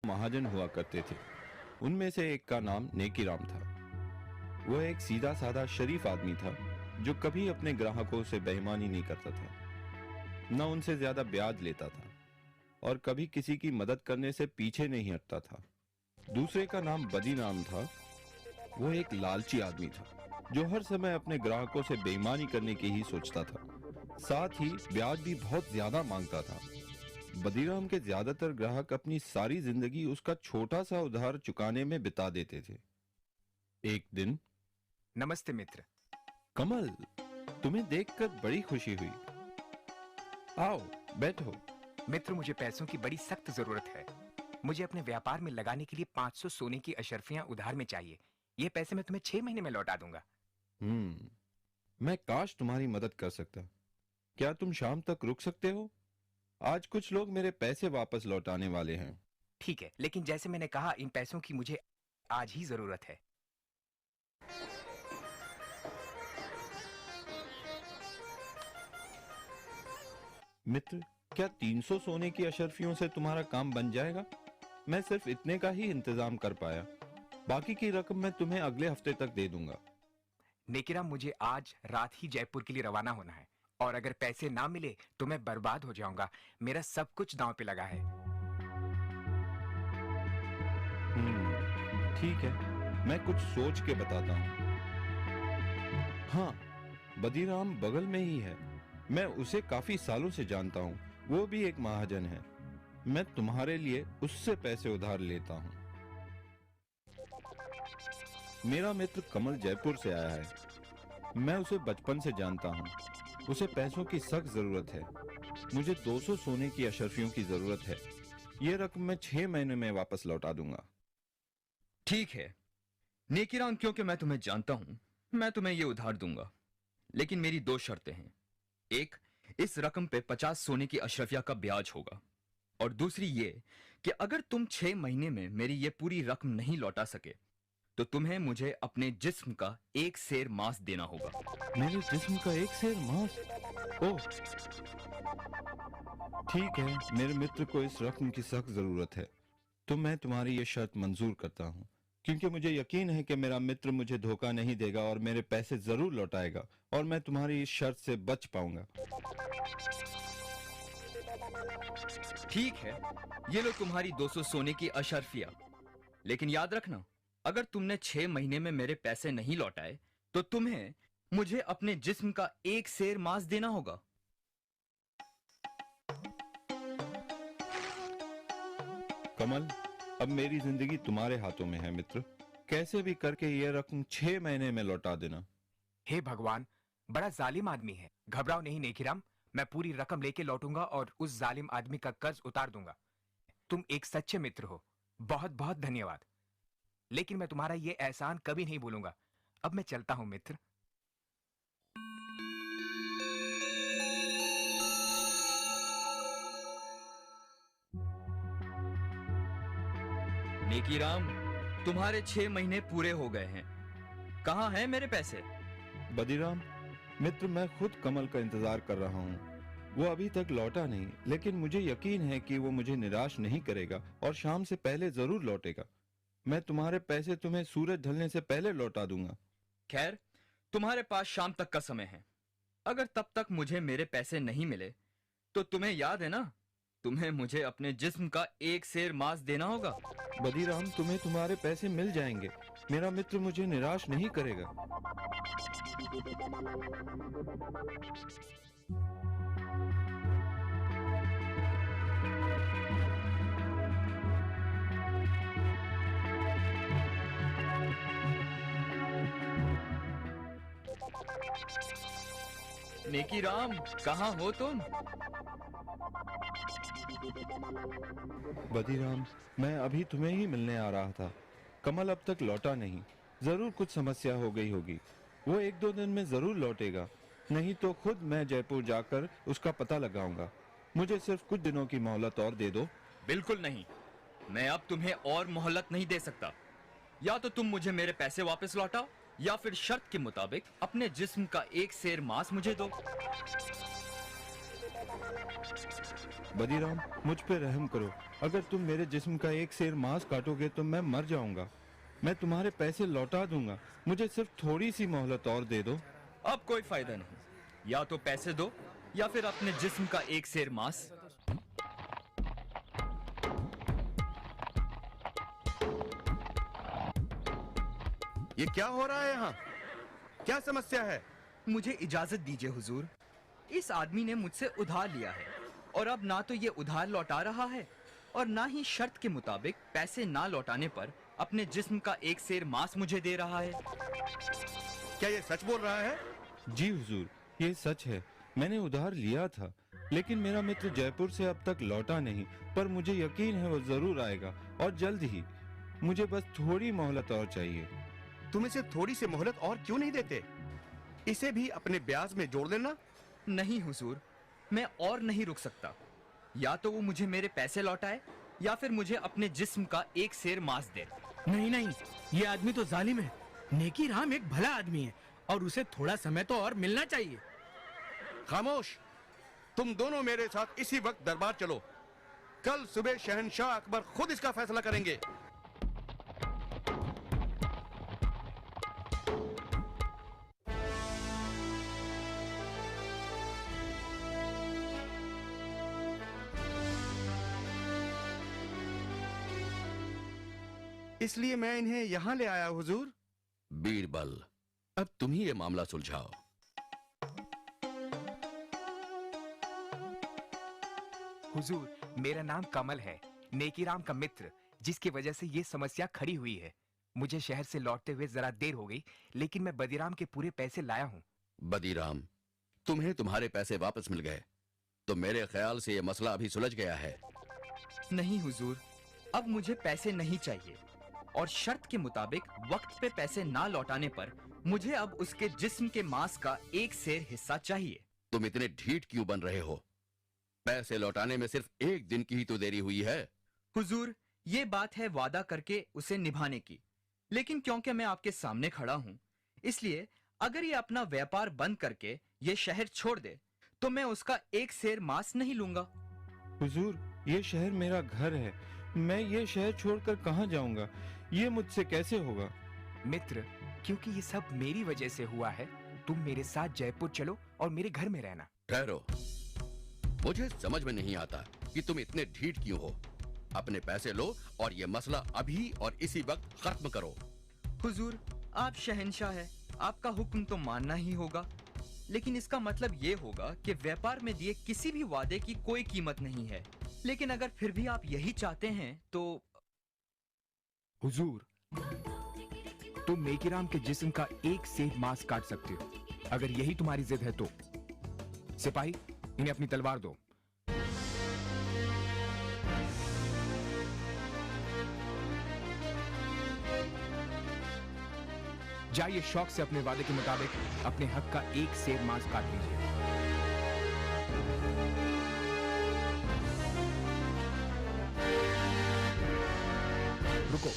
महाजन हुआ करते थे। उनमें से एक का नाम नेकीराम था। वह एक सीधा साधा शरीफ आदमी था जो कभी अपने ग्राहकों से बेईमानी नहीं करता था, न उनसे ज्यादा ब्याज लेता था और कभी किसी की मदद करने से पीछे नहीं हटता था। दूसरे का नाम बदीराम था। वो एक लालची आदमी था जो हर समय अपने ग्राहकों से बेईमानी करने की ही सोचता था, साथ ही ब्याज भी बहुत ज्यादा मांगता था। बदीराम के ज्यादातर ग्राहक अपनी सारी जिंदगी उसका छोटा सा उधार चुकाने में बिता देते थे। एक दिन, नमस्ते मित्र। कमल, तुम्हें देखकर बड़ी खुशी हुई। आओ, बैठो। मित्र, मुझे पैसों की बड़ी सख्त जरूरत है। मुझे अपने व्यापार में लगाने के लिए 500 सोने की अशर्फियां उधार में चाहिए। ये पैसे मैं तुम्हें 6 महीने में लौटा दूंगा। मैं काश तुम्हारी मदद कर सकता। क्या तुम शाम तक रुक सकते हो? आज कुछ लोग मेरे पैसे वापस लौटाने वाले हैं। ठीक है, लेकिन जैसे मैंने कहा, इन पैसों की मुझे आज ही जरूरत है। मित्र, क्या 300 सोने की अशर्फियों से तुम्हारा काम बन जाएगा? मैं सिर्फ इतने का ही इंतजाम कर पाया। बाकी की रकम मैं तुम्हें अगले हफ्ते तक दे दूंगा। नेकीराम, मुझे आज रात ही जयपुर के लिए रवाना होना है और अगर पैसे ना मिले तो मैं बर्बाद हो जाऊंगा। मेरा सब कुछ दांव पे लगा है। ठीक है, मैं कुछ सोच के बताता हूँ। हाँ, बदीराम बगल में ही है। मैं उसे काफी सालों से जानता हूँ। वो भी एक महाजन है। मैं तुम्हारे लिए उससे पैसे उधार लेता हूँ। मेरा मित्र कमल जयपुर से आया है। मैं उसे बचपन से जानता हूँ। उसे पैसों की सख्त जरूरत है। मुझे 200 सोने की अशर्फियों की जरूरत है। ये रकम मैं 6 महीने में वापस लौटा दूंगा। ठीक है नेकीराम, क्योंकि मैं तुम्हें जानता हूं, मैं तुम्हें यह उधार दूंगा, लेकिन मेरी 2 शर्तें हैं। एक, इस रकम पे 50 सोने की अशरफिया का ब्याज होगा, और दूसरी ये कि अगर तुम 6 महीने में मेरी ये पूरी रकम नहीं लौटा सके तो तुम्हें मुझे अपने जिस्म का 1 सेर मांस देना होगा। मेरे जिस्म का 1 सेर मांस? ओह, ठीक है। मेरे मित्र को इस रकम की सख्त जरूरत है, तो मैं तुम्हारी ये शर्त मंजूर करता हूँ, क्योंकि मुझे यकीन है कि मेरा मित्र मुझे धोखा नहीं देगा और मेरे पैसे जरूर लौटाएगा और मैं तुम्हारी इस शर्त से बच पाऊंगा। ठीक है, ये लो तुम्हारी 200 सोने की अशर्फिया, लेकिन याद रखना, अगर तुमने 6 महीने में मेरे पैसे नहीं लौटाए तो तुम्हें मुझे अपने जिस्म का 1 सेर मांस देना होगा। कमल, अब मेरी जिंदगी तुम्हारे हाथों में है मित्र। कैसे भी करके ये रकम 6 महीने में लौटा देना। हे भगवान, बड़ा जालिम आदमी है। घबराओ नहीं नेकीराम, मैं पूरी रकम लेके लौटूंगा और उस जालिम आदमी का कर्ज उतार दूंगा। तुम एक सच्चे मित्र हो, बहुत बहुत धन्यवाद। लेकिन मैं तुम्हारा ये एहसान कभी नहीं भूलूंगा। अब मैं चलता हूं मित्र। नेकीराम, तुम्हारे 6 महीने पूरे हो गए हैं। कहां हैं मेरे पैसे? बदीराम मित्र, मैं खुद कमल का इंतजार कर रहा हूँ। वो अभी तक लौटा नहीं, लेकिन मुझे यकीन है कि वो मुझे निराश नहीं करेगा और शाम से पहले जरूर लौटेगा। मैं तुम्हारे पैसे तुम्हें सूरज ढलने से पहले लौटा दूंगा। खैर, तुम्हारे पास शाम तक का समय है। अगर तब तक मुझे मेरे पैसे नहीं मिले तो तुम्हें याद है ना, तुम्हें मुझे अपने जिस्म का 1 सेर मांस देना होगा। बदीराम, तुम्हें तुम्हारे पैसे मिल जाएंगे। मेरा मित्र मुझे निराश नहीं करेगा। नेकीराम, कहां हो तुम? बदीराम, मैं अभी तुम्हें ही मिलने आ रहा था। कमल अब तक लौटा नहीं। जरूर कुछ समस्या हो गई होगी। वो 1-2 दिन में जरूर लौटेगा, नहीं तो खुद मैं जयपुर जाकर उसका पता लगाऊंगा। मुझे सिर्फ कुछ दिनों की मोहलत और दे दो। बिल्कुल नहीं, मैं अब तुम्हें और मोहलत नहीं दे सकता। या तो तुम मुझे मेरे पैसे वापस लौटाओ, या फिर शर्त के मुताबिक अपने जिस्म का 1 सेर मांस मुझे दो। बदीराम, मुझ पे रहम करो। अगर तुम मेरे जिस्म का एक सेर मांस काटोगे तो मैं मर जाऊंगा। मैं तुम्हारे पैसे लौटा दूंगा, मुझे सिर्फ थोड़ी सी मोहलत और दे दो। अब कोई फायदा नहीं, या तो पैसे दो या फिर अपने जिस्म का एक सेर मांस। ये क्या हो रहा है यहाँ? क्या समस्या है? मुझे इजाजत दीजिए हुजूर। इस आदमी ने मुझसे उधार लिया है और अब ना तो ये उधार लौटा रहा है और ना ही शर्त के मुताबिक पैसे ना लौटाने पर अपने जिस्म का एक सेर मांस मुझे दे रहा है। क्या ये सच बोल रहा है? जी हुजूर, ये सच है। मैंने उधार लिया था, लेकिन मेरा मित्र जयपुर से अब तक लौटा नहीं। पर मुझे यकीन है वो जरूर आएगा, और जल्द ही। मुझे बस थोड़ी मोहलत और चाहिए। तुम इसे थोड़ी सी मोहलत और क्यों नहीं देते? इसे भी अपने ब्याज में जोड़ लेना। नहीं हुजूर, मैं और नहीं रुक सकता। या तो वो मुझे मेरे पैसे लौटाए या फिर मुझे अपने जिस्म का एक सेर मांस दे। नहीं नहीं, ये आदमी तो जालिम है। नेकी राम एक भला आदमी है और उसे थोड़ा समय तो और मिलना चाहिए। खामोश! तुम दोनों मेरे साथ इसी वक्त दरबार चलो। कल सुबह शहंशाह अकबर खुद इसका फैसला करेंगे। इसलिए मैं इन्हें यहां ले आया हुजूर। बीरबल, अब तुम ही ये मामला सुलझाओ। हुजूर, मेरा नाम कमल है, नेकीराम का मित्र, जिसकी वजह से ये समस्या खड़ी हुई है। मुझे शहर से लौटते हुए जरा देर हो गई, लेकिन मैं बदीराम के पूरे पैसे लाया हूँ। बदीराम, तुम्हें तुम्हारे पैसे वापस मिल गए, तो मेरे ख्याल से ये मसला अभी सुलझ गया है। नहीं हुजूर, अब मुझे पैसे नहीं चाहिए और शर्त के मुताबिक वक्त पे पैसे ना लौटाने पर मुझे अब उसके जिस्म के मांस का एक सेर हिस्सा चाहिए। तुम इतने ढीठ क्यों बन रहे हो? पैसे लौटाने में सिर्फ एक दिन की ही तो देरी हुई है। हुजूर, ये बात है वादा करके उसे निभाने की, लेकिन क्योंकि मैं आपके सामने खड़ा हूँ, इसलिए अगर ये अपना व्यापार बंद करके ये शहर छोड़ दे तो मैं उसका एक सेर मांस नहीं लूंगा। हुजूर, ये शहर मेरा घर है। मैं ये शहर छोड़कर कहाँ जाऊंगा? ये मुझसे कैसे होगा? मित्र, क्योंकि ये सब मेरी वजह से हुआ है, तुम मेरे साथ जयपुर चलो और मेरे घर में रहना। ठहरो, मुझे समझ में नहीं आता कि तुम इतने ढीठ क्यों हो। अपने पैसे लो और ये मसला अभी और इसी वक्त खत्म करो। हुजूर, आप शहंशाह हैं, आपका हुक्म तो मानना ही होगा, लेकिन इसका मतलब ये होगा कि व्यापार में दिए किसी भी वादे की कोई कीमत नहीं है। लेकिन अगर फिर भी आप यही चाहते हैं तो। हुजूर, तुम नेकीराम के जिस्म का एक सेर मांस काट सकते हो, अगर यही तुम्हारी जिद है तो। सिपाही, इन्हें अपनी तलवार दो। जाइए शौक से अपने वादे के मुताबिक अपने हक का एक सेर मांस काट लीजिए। रुको,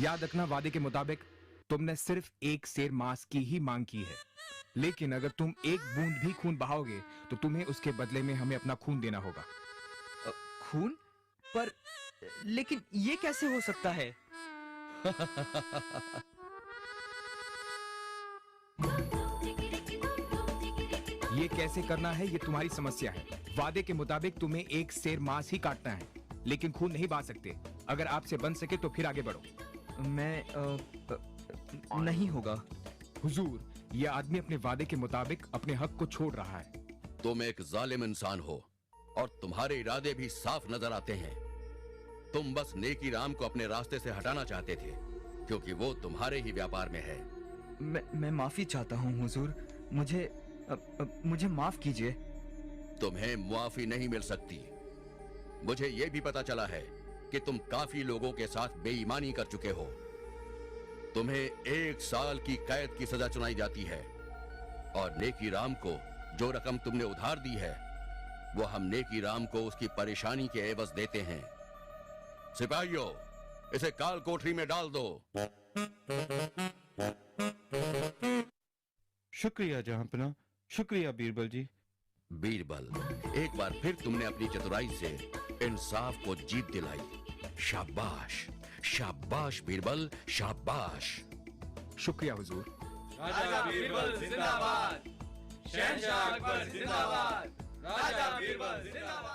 याद रखना, वादे के मुताबिक तुमने सिर्फ एक सेर मांस की ही मांग की है, लेकिन अगर तुम एक बूंद भी खून बहाओगे तो तुम्हें उसके बदले में हमें अपना खून देना होगा। खून? पर लेकिन ये कैसे हो सकता है? ये कैसे करना है ये तुम्हारी समस्या है। वादे के मुताबिक तुम्हें एक सेर मांस ही काटना है, लेकिन खून नहीं बहा सकते। अगर आपसे बन सके तो फिर आगे बढ़ो। मैं नहीं होगा। हुजूर, ये आदमी अपने वादे के मुताबिक अपने हक को छोड़ रहा है। तुम एक जालिम इंसान हो और तुम्हारे इरादे भी साफ नजर आते हैं। तुम बस नेकी राम को अपने रास्ते से हटाना चाहते थे, क्योंकि वो तुम्हारे ही व्यापार में है। मैं माफी चाहता हूँ हुजूर, मुझे माफ कीजिए। तुम्हें मुआफी नहीं मिल सकती। मुझे यह भी पता चला है कि तुम काफी लोगों के साथ बेईमानी कर चुके हो। तुम्हें 1 साल की कैद की सजा सुनाई जाती है और नेकी राम को जो रकम तुमने उधार दी है वो हम नेकी राम को उसकी परेशानी के एवज देते हैं। सिपाहियों, इसे काल कोठरी में डाल दो। शुक्रिया जहांपना, शुक्रिया बीरबल जी। बीरबल, एक बार फिर तुमने अपनी चतुराई से इंसाफ को जीत दिलाई। शाबाश, शाबाश बीरबल, शाबाश। शुक्रिया हुजूर। राजा बीरबल जिंदाबाद, शहंशाह अकबर जिंदाबाद, राजा बीरबल जिंदाबाद।